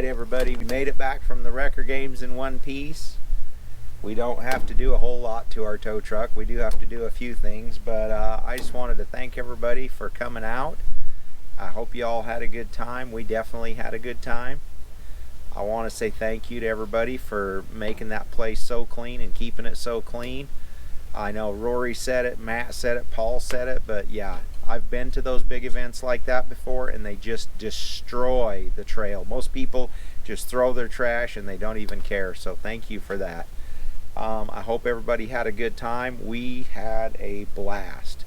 everybody, we made it back from the wrecker games in one piece. We don't have to do a whole lot to our tow truck. We do have to do a few things, but I just wanted to thank everybody for coming out. I hope you all had a good time. We definitely had a good time. I want to say thank you to everybody for making that place so clean and keeping it so clean. I know Rory said it, Matt said it, Paul said it, but yeah, I've been to those big events like that before and they just destroy the trail. Most people just throw their trash and they don't even care, so thank you for that. I hope everybody had a good time. We had a blast.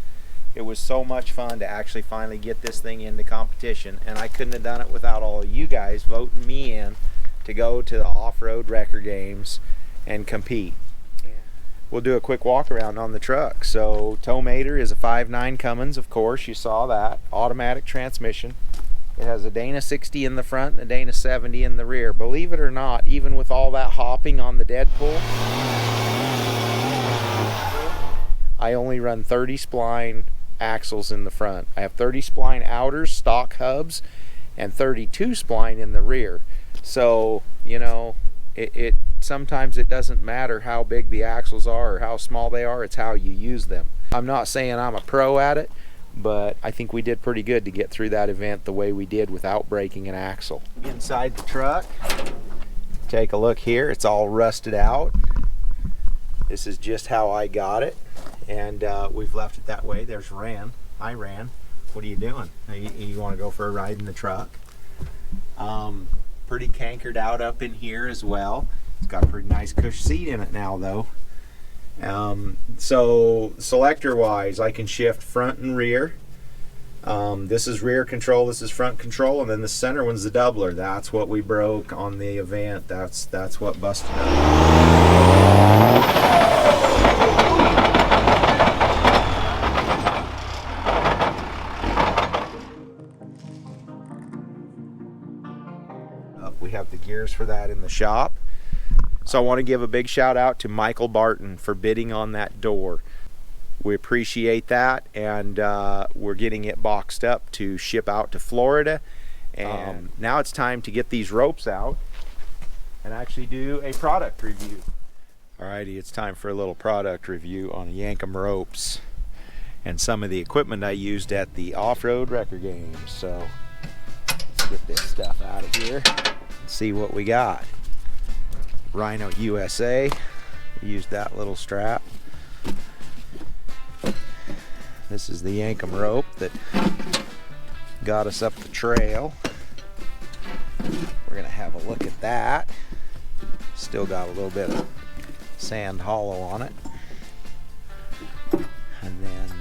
It was so much fun to actually finally get this thing into competition, and I couldn't have done it without all of you guys voting me in to go to the off-road wrecker games and compete. We'll do a quick walk around on the truck. So Towmater is a 5.9 Cummins, of course, you saw that. Automatic transmission. It has a Dana 60 in the front and a Dana 70 in the rear. Believe it or not, even with all that hopping on the Deadpool, I only run 30 spline axles in the front. I have 30 spline outers, stock hubs, and 32 spline in the rear. So, you know, sometimes it doesn't matter how big the axles are or how small they are, it's how you use them. I'm not saying I'm a pro at it, but I think we did pretty good to get through that event the way we did without breaking an axle. Inside the truck, take a look here. It's all rusted out. This is just how I got it, and we've left it that way. There's Ran. Hi, Ran. What are you doing? You want to go for a ride in the truck? Pretty cankered out up in here as well. It's got a pretty nice cush seat in it now, though. So selector wise, I can shift front and rear. This is rear control, this is front control, and then the center one's the doubler. That's what we broke on the event. That's what busted up. We have the gears for that in the shop. So I want to give a big shout out to Michael Barton for bidding on that door. We appreciate that, and we're getting it boxed up to ship out to Florida. And now it's time to get these ropes out and actually do a product review. Alrighty, it's time for a little product review on Yankum ropes and some of the equipment I used at the off-road wrecker games. So let's get this stuff out of here and see what we got. Rhino USA, we used that little strap. This is the Yankum rope that got us up the trail. We're gonna have a look at that. Still got a little bit of sand hollow on it. And then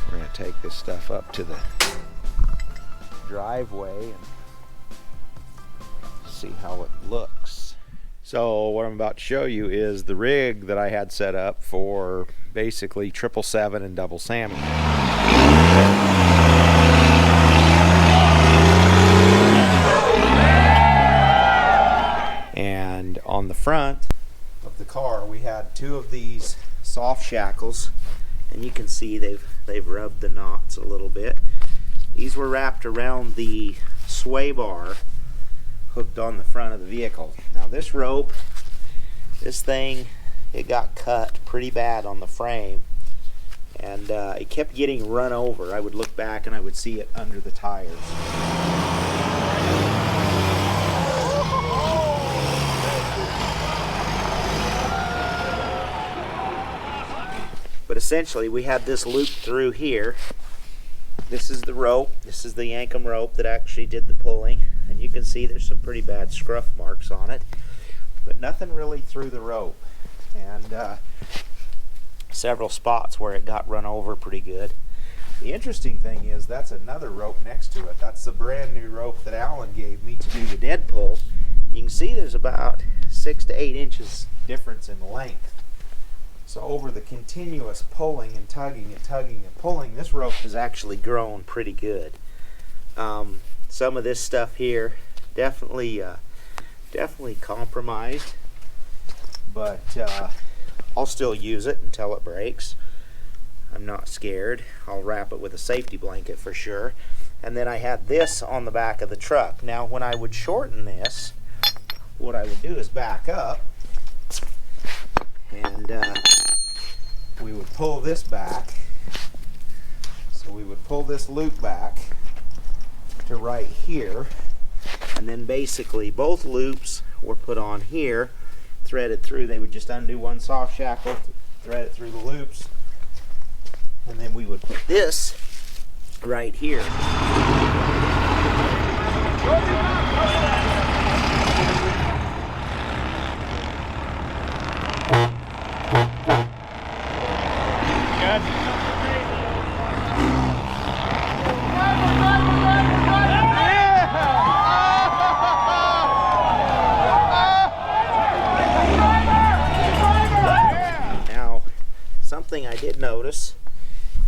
we're gonna take this stuff up to the driveway and see how it looks. So what I'm about to show you is the rig that I had set up for basically 777 and double salmon. And on the front of the car we had two of these soft shackles, and you can see they've rubbed the knots a little bit. These were wrapped around the sway bar hooked on the front of the vehicle. Now this rope, this thing, it got cut pretty bad on the frame, and it kept getting run over. I would look back and I would see it under the tires. But essentially we had this looped through here. This is the rope. This is the Yankum rope that actually did the pulling, and you can see there's some pretty bad scruff marks on it, but nothing really through the rope, and several spots where it got run over pretty good. The interesting thing is that's another rope next to it. That's the brand new rope that Alan gave me to do the dead pull. You can see there's about 6 to 8 inches difference in length. So over the continuous pulling and tugging and tugging and pulling, this rope has actually grown pretty good. Some of this stuff here definitely compromised, but I'll still use it until it breaks. I'm not scared. I'll wrap it with a safety blanket for sure. And then I had this on the back of the truck. Now when I would shorten this, what I would do is back up, and we would pull this back. So we would pull this loop back to right here, and then basically both loops were put on here, threaded through. They would just undo one soft shackle, thread it through the loops, and then we would put this right here. Now, something I did notice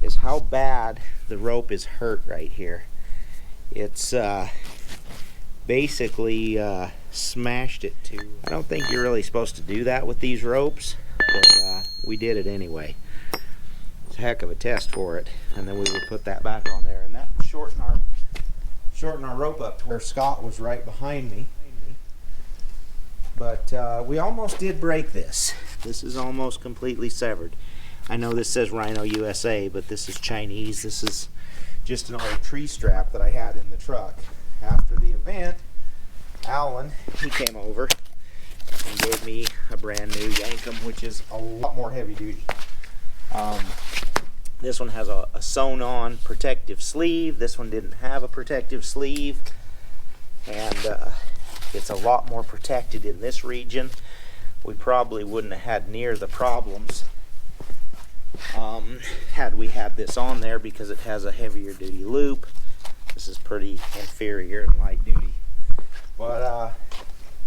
is how bad the rope is hurt right here. It's basically smashed it to. I don't think you're really supposed to do that with these ropes, but we did it anyway. It's a heck of a test for it. And then we would put that back on there, and that shortened our rope up to where Scott was right behind me. But we almost did break this. This is almost completely severed. I know this says Rhino USA, but this is Chinese. This is just an old tree strap that I had in the truck. After the event, Alan, he came over and gave me a brand new Yankum, which is a lot more heavy duty. This one has a sewn-on protective sleeve. This one didn't have a protective sleeve, and it's a lot more protected in this region. We probably wouldn't have had near the problems had we had this on there, because it has a heavier duty loop. This is pretty inferior and light duty. But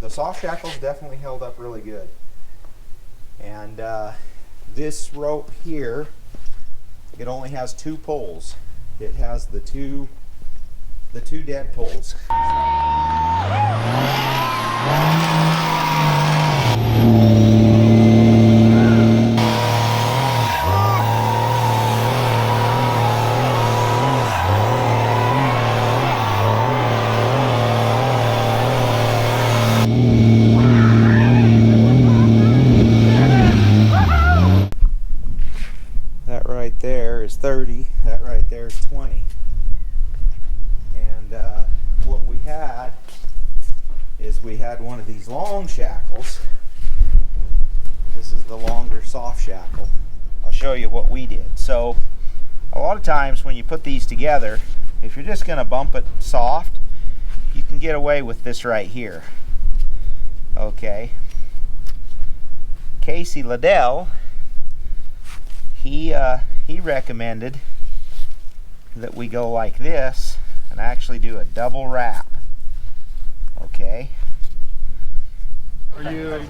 the soft shackles definitely held up really good. And this rope here, it only has 2 poles. It has the two dead poles. That right there is 30, that right there is 20. And what we had is we had one of these long shackles. This is the longer soft shackle. I'll show you what we did. So a lot of times when you put these together, if you're just going to bump it soft, you can get away with this right here. Okay. Casey Liddell, he recommended that we go like this and actually do a double wrap. Okay. We're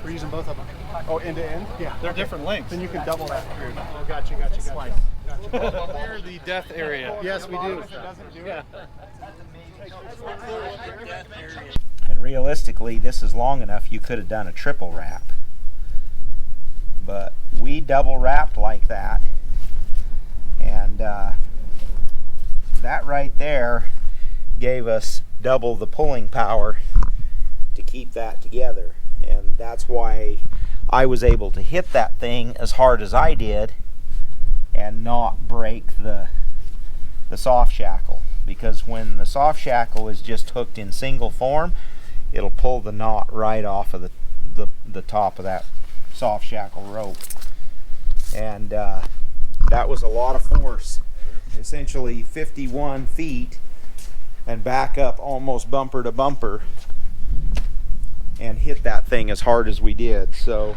using both of them. Oh, end to end? Yeah. They're different lengths. Then you can double that through. Oh, gotcha. Clear the death area. Yes, we do. And realistically, this is long enough you could have done a triple wrap. But we double wrapped like that. And that right there gave us double the pulling power to keep that together. And that's why I was able to hit that thing as hard as I did and not break the soft shackle. Because when the soft shackle is just hooked in single form, it'll pull the knot right off of the top of that soft shackle rope. And that was a lot of force. Essentially 51 feet and back up almost bumper to bumper and hit that thing as hard as we did. So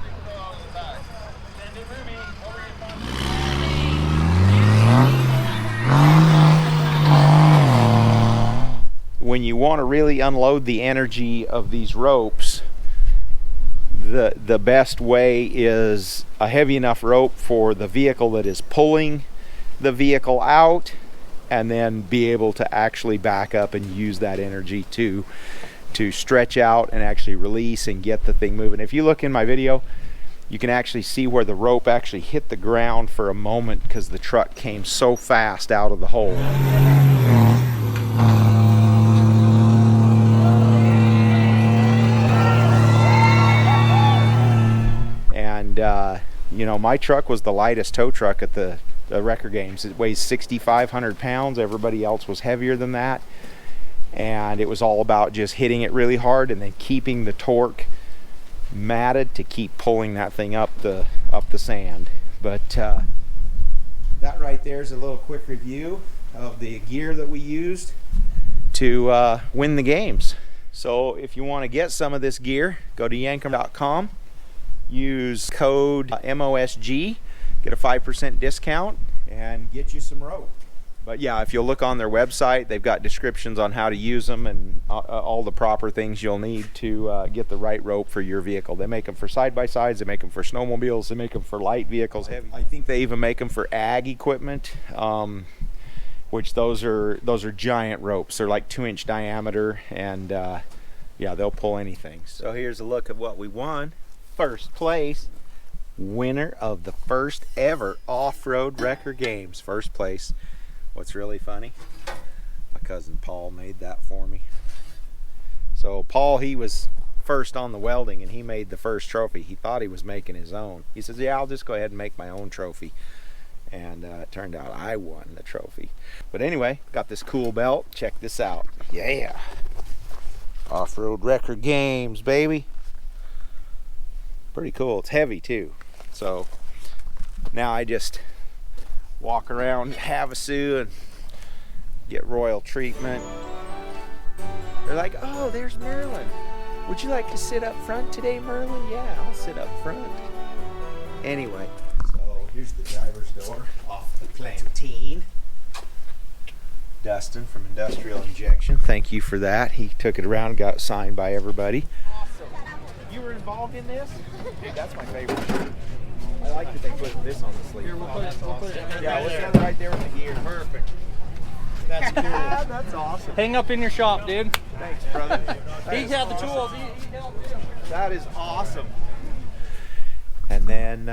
when you want to really unload the energy of these ropes, the best way is a heavy enough rope for the vehicle that is pulling the vehicle out, and then be able to actually back up and use that energy to stretch out and actually release and get the thing moving. If you look in my video, You can actually see where the rope actually hit the ground for a moment because the truck came so fast out of the hole. And you know, my truck was the lightest tow truck at the Wrecker Games. It weighs 6,500 pounds. Everybody else was heavier than that. And it was all about just hitting it really hard and then keeping the torque matted to keep pulling that thing up the sand. But that right there is a little quick review of the gear that we used to win the games. So if you want to get some of this gear, go to yankum.com, use code MOSG, get a 5% discount, and get you some rope. But yeah, if you'll look on their website, they've got descriptions on how to use them and all the proper things you'll need to get the right rope for your vehicle. They make them for side-by-sides, they make them for snowmobiles, they make them for light vehicles, heavy. I think they even make them for ag equipment, which those are giant ropes. They're like 2-inch diameter, and yeah, they'll pull anything. So here's a look at what we won. First place, winner of the first ever off-road Wrecker Games. First place. What's really funny, my cousin Paul made that for me. So Paul, he was first on the welding and he made the first trophy. He thought he was making his own. He says, yeah, I'll just go ahead and make my own trophy. And it turned out I won the trophy. But anyway, got this cool belt. Check this out. Yeah. Off-road Wrecker Games, baby. Pretty cool. It's heavy too. So now I just walk around Havasu and get royal treatment. They're like, oh, there's Merlin. Would you like to sit up front today, Merlin? Yeah, I'll sit up front. Anyway, so here's the driver's door off the Plantine. Dustin from Industrial Injection, thank you for that. He took it around and got it signed by everybody. Awesome. You were involved in this? Dude, that's my favorite shirt. I like that they put this on the sleeve. Here, we'll put it. Yeah, what's that right there with the gear? Perfect. That's cool. That's awesome. Hang up in your shop, dude. Thanks, brother. He's had the tools. That is awesome. And then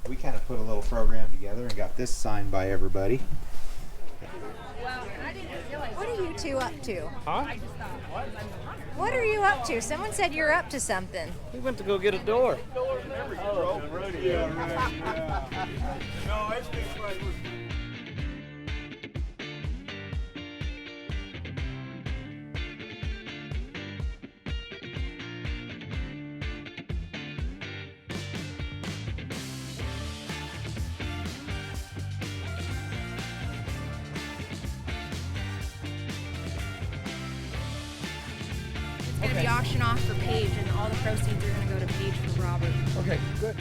we kind of put a little program together and got this signed by everybody. What are you two up to? Huh? What are you up to? Someone said you're up to something. We went to go get a door. It's going to be auctioned off for Paige, and all the proceeds are going to go to Paige for Robert. Okay, good.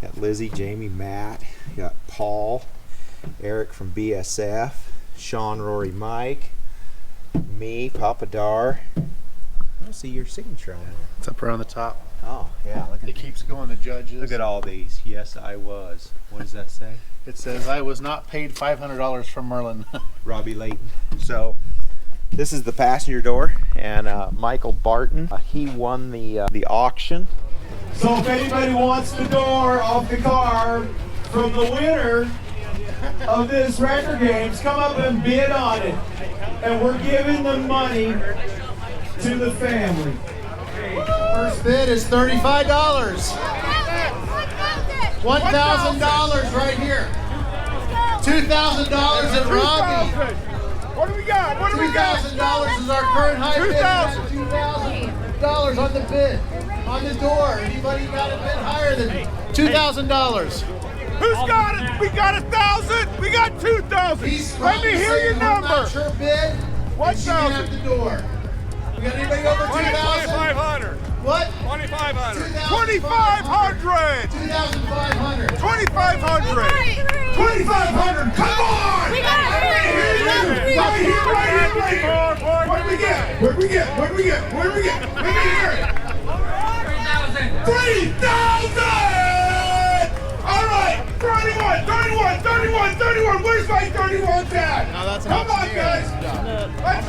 Got Lizzie, Jamie, Matt, got Paul, Eric from BSF, Sean, Rory, Mike, me, Papa Dar. I don't see your signature on there. It's up around the top. Oh, yeah. Look It keeps going to judges. Look at all these. Yes, I was. What does that say? It says, I was not paid $500 from Merlin. Robbie Layton. So this is the passenger door, and Michael Barton, he won the auction. So if anybody wants the door off the car from the winner of this Wrecker Games, come up and bid on it. And we're giving the money to the family. First bid is $35. $1,000 right here. $2,000 at Robbie. What do we got? What do we got? $2,000 is our current high bid. $2,000 on the bid. On the door. Anybody got a bid higher than $2,000? Who's got it? We got 1,000. We got 2,000. Let me hear your number. Not your bid. 1,000 at the door. We got anybody over 2,000? 2,500. What? 2,500. 2,500. 2,500. 2,500. 2,500. Come on! We got it. Right here. What do we get? What do we get? What do we get? What do we get? Let me hear it. 3,000! All right. 31. Where's my 31 at? No, that's an Come on, auctioneer. guys. Let's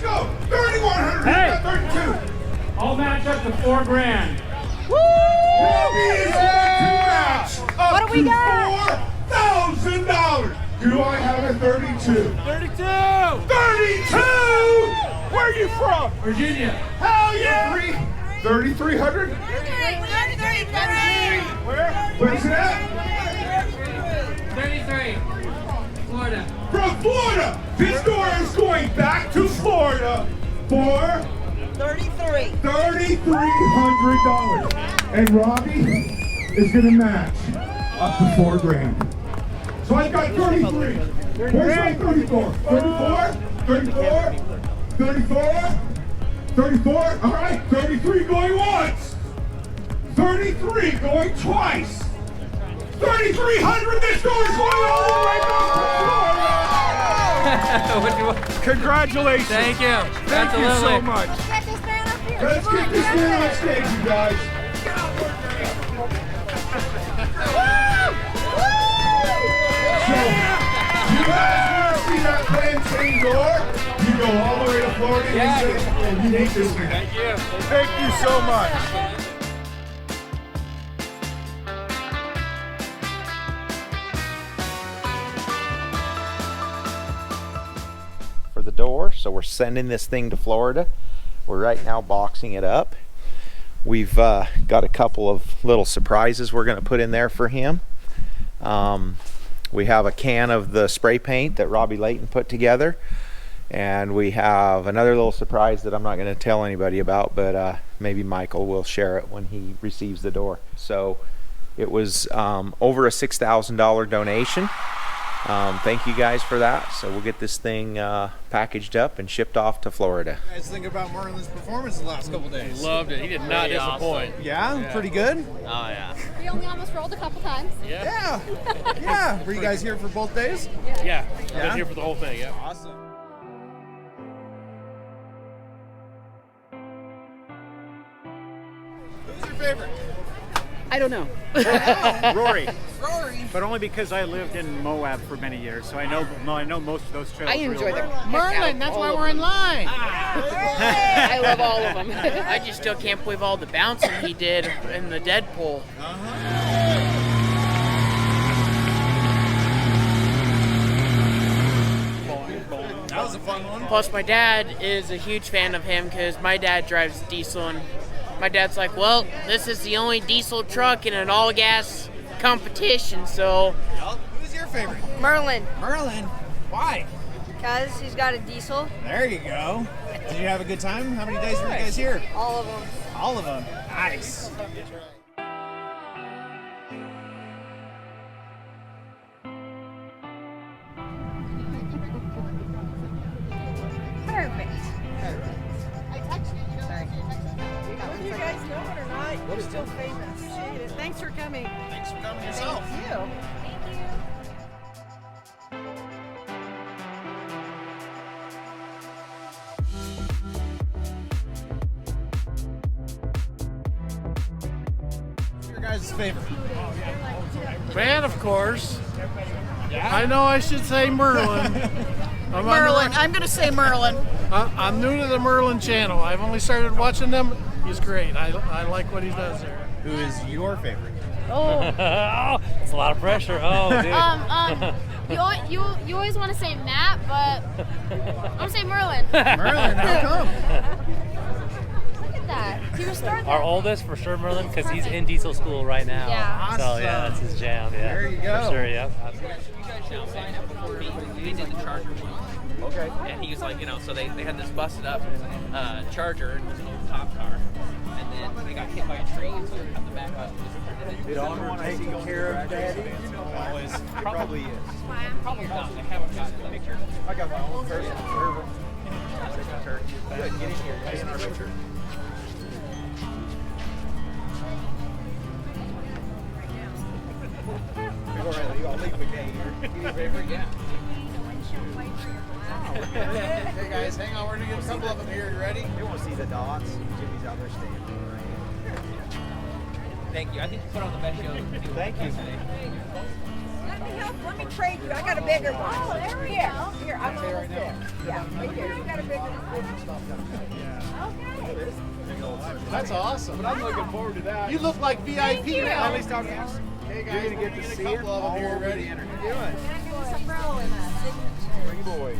go. 3,100. Hey. 32. All match up to $4,000. Robbie is going to match up What do we to got? $4,000. Do I have a 32? 32! 32! Where are you from? Virginia. Hell yeah! 3,300? Where's it at? 33. Florida. From Florida! This door is going back to Florida for $3,300. And Robbie is going to match up to $4,000. So I've got 33. Where's my 34? 34? 34? 34? 34? All right, 33 going once. 33 going twice. 3,300. This door is going all the way back to Florida. Congratulations. Thank you. Thank you so much. Get this man up here. Let's get this man on stage, you guys. So, you guys want to see that plantain door? You go all the way to Florida and you need this man. Thank you. Thank you so much. For the door, so we're sending this thing to Florida. We're right now boxing it up. We've got a couple of little surprises we're going to put in there for him. We have a can of the spray paint that Robbie Layton put together, and we have another little surprise that I'm not going to tell anybody about, but maybe Michael will share it when he receives the door. So it was over a $6,000 donation. Thank you guys for that. So we'll get this thing packaged up and shipped off to Florida. What do you guys think about Merlin's performance the last couple days? Loved it. He did not disappoint. Yeah? Pretty good? Oh, yeah. We only almost rolled a couple times. Yeah. Yeah. Were you guys here for both days? Yeah. Yeah? Been here for the whole thing, yeah. Awesome. Who's your favorite? I don't know. Rory, Rory. but only because I lived in Moab for many years, so I know most of those trails. I enjoy real them. well. Merlin, that's why we're in line. I love all of them. I just still can't believe all the bouncing he did in the Deadpool. That was a fun one. Plus, my dad is a huge fan of him because my dad drives diesel, and my dad's like, well, this is the only diesel truck in an all-gas competition, so... Who's your favorite? Merlin, Merlin. Why? because he's got a diesel. There you go. Did you have a good time? How many days were you guys here? All of them. All of them. Nice. Perfect. Whether you guys know it or not, you're still famous. Appreciate it. Thanks for coming. Thanks for coming yourself. Thank you. Thank you. Who's your guys' favorite? Man, of course. I know I should say Merlin. Merlin. I'm going to say Merlin. I'm new to the Merlin channel. I've only started watching them. He's great. I like what he does there. Who is your favorite? Oh, it's a lot of pressure. Oh, dude. You always want to say Matt, but I'm gonna say Merlin. Merlin, how come? Look at that. He restored Our that. oldest, for sure, Merlin, because he's in diesel school right now. Yeah. So, yeah, that's his jam. Yeah. There you go. For sure, yeah. They did the Charger one. Okay. And he was like, so they had this busted up Charger, and it was an old top car. And then they got hit by a tree, so they cut the back up. Did Alden take care of Daddy? Always. He probably is. Probably not. They haven't gotten the picture. I got my own person. Good, get in here. Get in our picture. Okay, your favorite, yeah. Hey guys, hang on. We're gonna get a couple of them here. You ready? You want to see the dots? Jimmy's out there standing right here. Thank you. I think you put on the best show. Thank you. Let me help. Let me trade you. I got a bigger one. Oh, there we go. Here, I'm gonna right now. Yeah, right here. You got a bigger one. Okay. That's awesome. But I'm looking forward to that. You look like VIP now. At least I'm here. Hey guys, You're gonna get to see it couple of them all here. over Ready? the internet. Sombrero and a signature. Three boys.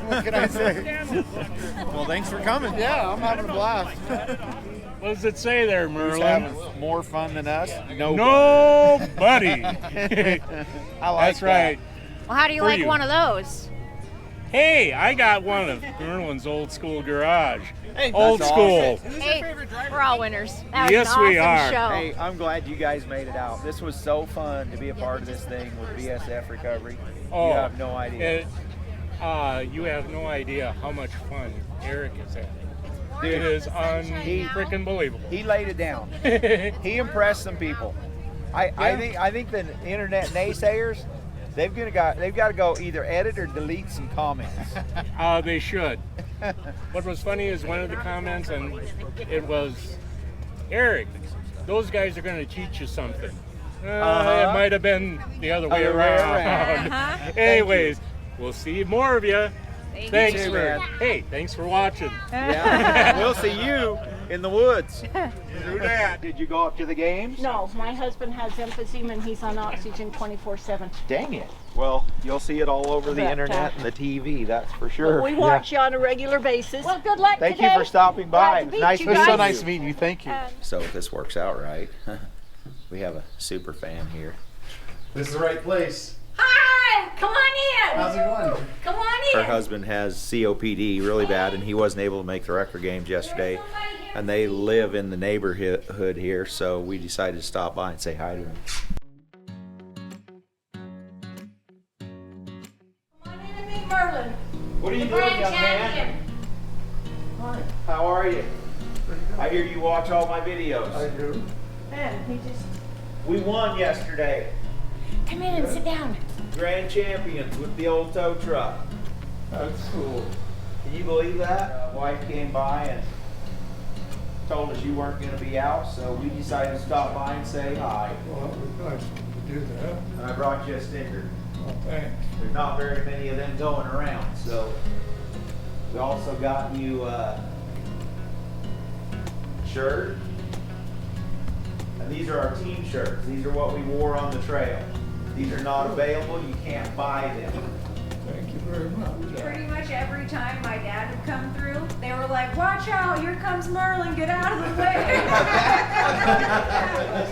What can I say? Well, thanks for coming. Yeah, I'm having a blast. What does it say there, Who's Merlin? having more fun than us? Nobody. I like That's right. Well, how do you For like you. one of those? Hey, I got one of Merlin's old school garage. Hey, Old that's school. Hey, we're all winners. That was Yes, an awesome we are. show. Hey, I'm glad you guys made it out. This was so fun to be a part of this thing with BSF Recovery. Oh, You have no idea. You have no idea how much fun Eric is having. Dude, It is freaking believable. he laid it down. He impressed some people. I think the internet naysayers, they've got to go either edit or delete some comments. They should. What was funny is one of the comments, and it was, Eric, those guys are going to teach you something. It might have been the other way around. Anyways, we'll see more of you. Thanks you, for man. Thanks for watching. Yeah. We'll see you in the woods. Do that. Did you go up to the games? No, my husband has emphysema and he's on oxygen 24/7. Dang it. Well, you'll see it all over the But, internet and the TV, that's for sure. We watch you on a regular basis. Well, good luck Thank today. you for stopping by. Glad to meet Nice you meeting guys. you. So nice meeting you. Thank you. So if this works out right, we have a super fan here. This is the right place. Hi, come on in. How's it going? Come on in. Her husband has COPD really bad, and he wasn't able to make the record games yesterday. And they live in the neighborhood here, so we decided to stop by and say hi to him. Come on in and meet Merlin. What are you The doing, grand young man? champion. Hi. How are you? I hear you watch all my videos. I do. Ben, he just... We won yesterday. Come in and sit down. Grand champions with the old tow truck. That's cool. Can you believe that? Wife came by and told us you weren't going to be out, so we decided to stop by and say hi. Well, it was nice to do that. And I brought you a sticker. Well, thanks. There's not very many of them going around, so we also got you a shirt. And these are our team shirts. These are what we wore on the trail. These are not available. You can't buy them. Thank you very much. Pretty much every time my dad would come through, they were like, "Watch out! Here comes Merlin! Get out of the way!"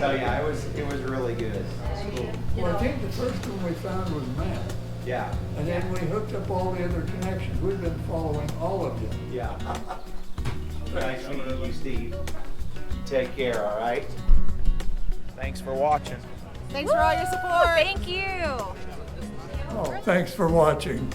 So yeah, it was really good. Well, I think the first one we found was Matt. Yeah. And then we hooked up all the other connections. We've been following all of you. Yeah. Nice meeting you, Steve. Take care, all right? Thanks for watching. Thanks for all your support. Thank you. Oh, thanks for watching.